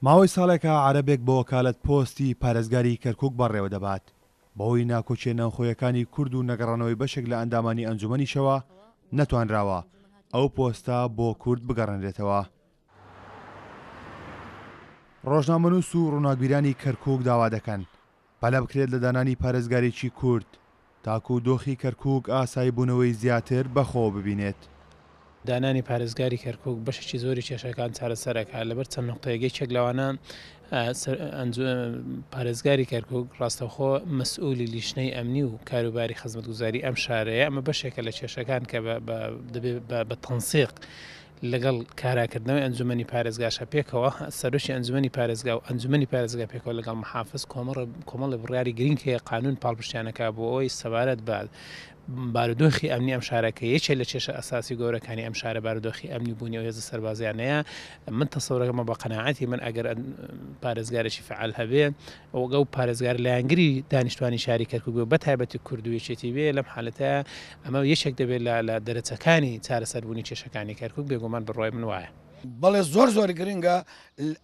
ماوەی ساڵێکە عەرەبێک بە وەکالەت پۆستی پارێزگاری کەرکووک بەڕێوە دەبات بەهۆی ناکۆچیە ناوخۆیەکانی کورد و نەگەڕانەوەی بەشێک لە ئەندامانی ئەنجومەنیشەوە نەتوانراوە ئەو پۆستە بۆ کورد بگەڕێنرێتەوە. ڕۆژنامەنووس و ڕووناکبیرانی کەرکووک داوا دەکەن پەلە بکرێت لە دانانی پارێزگارێکی کورد تاکو و دۆخی کەرکووک ئاسایی بوونەوەی زیاتر بەخۆ ببینێت. دانانی پارێزگاری کەرکووک بەشێکی زۆری کێشەکان چارەسەرەکە لەبەر چەند نقطەیەکی چێک لەوانە پارێزگاری کەرکووک ڕاستەوخۆ مەسئولی لیژنەی ئەمنی و کاروباری خزمەتگوزاری ئەم شارەیە ئەمە بەشێکە لە کێشەکان کە دەبێت بە تەنسیق لەگەڵ کاراکردنەوەی ئەنجومەنی پارێزگاشە پێکەوە سەرۆشی ئەنجومەنی پارێزگا و ئەنجومەنی پارێزگا پێکەوە لەگەڵ محافظ کۆمەڵە بڕیاری گرنگکە قانون پاڵپشتیانەکە بۆ ئەوی سەبارەت بە بارودۆخی ئەمنی ئەم شارەکە یەکێک لە کێشە ئەساسی گەورەکانی ئەم شارە بارودۆخی ئەمنی بوونی و هێزە سەربازیانەیە. من تەسەورەکەمە بە قەناعەتی من ئەگەر پارێزگارێکی فعال هەبێ ئەوگە و پارێزگار لایەنگری دانیشتوانی شاری کەرکووک بە تایبەتی کوردویەکێتی بێ لەم حالەتە ئەمە یەکێک دەبێت لە دەرەچەکانی چارەسەربوونی کێشەکانی کەرکووک بێگومان بڕۆی من وایە. بەڵێ زۆر گرنگە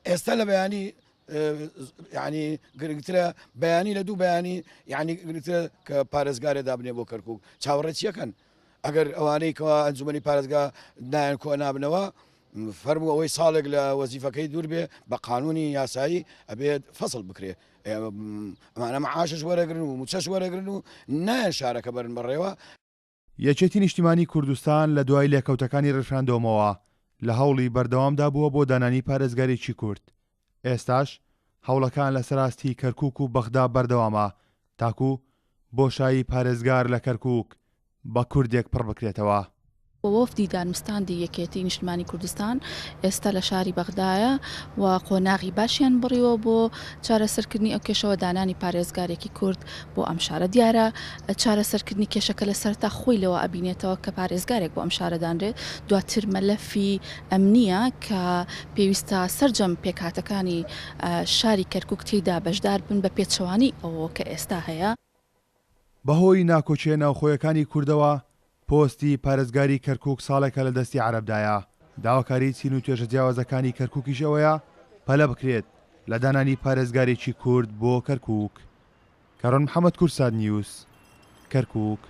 ئێستا لە بەیانی یعنی گرنگترە بەیانی لە دوو بەیانی یعنی گرنگترە کە پارێزگارێ دابنێ بۆ کەرکووک چاوەڕێچیەکەن ئەگەر ئەوانەی کەوا ئەنجومەنی پارێزگا نایەن کۆ نابنەوە فەرموو ئەوەی ساڵێک لە وەزیفەکەی دوور بێ بە قانونی یاسایی ئەبێت فەسڵ بکرێ ئەمانە معاشش وەرەگرن و موچەش وەرەگرن و نایەن شارەکە بەرن بەڕێوە. یەکێتی نیشتیمانی کوردستان لە دوای لێکەوتەکانی ڕێکخراندۆمەوە لە هەوڵی بەردەوامدا بووە بۆ دانانی پارێزگارێکی کورد. ئێستاش هەوڵەکان لە سەراستی کەرکووک و بەغدا بەردەوامە تاکو بۆشایی پارێزگار لە کەرکووک بە کوردێک پڕ بکرێتەوە. وەفدی دانوستاندی یەکێتی نیشتمانی کوردستان ئێستا لە شاری بەغدایە و قۆناغی باشیان بڕیەوە بۆ چارەسەرکردنی ئەو کێشەوە دانانی پارێزگارێکی کورد بۆ ئەم شارە دیارە چارەسەرکردنی کێشەکە لە سەرتا خۆی لەوە ئەبینێتەوە کە پارێزگارێک بۆ ئەم شارەدانرێت دواتر مەلەفی ئەمنیە کە پێویستە سەرجەم پێکهاتەکانی شاری کەرکووک تێیدا بەشدار بن بە پێچەوانی ئەوە کە ئێستا هەیە. بەهۆی ناکۆچیە ناوخۆیەکانی کوردەوە پۆستی پارێزگاری کەرکووک ساڵێکە لە دەستی عەرەبدایە. داواکاری چین و توێژە جیاوازەکانی کەرکووکیش ئەوەیە پەلە بکرێت لە دانانی پارێزگارێکی کورد بۆ کەرکووک. کەڕۆن محەممەد کورساد نیوس کەرکووک.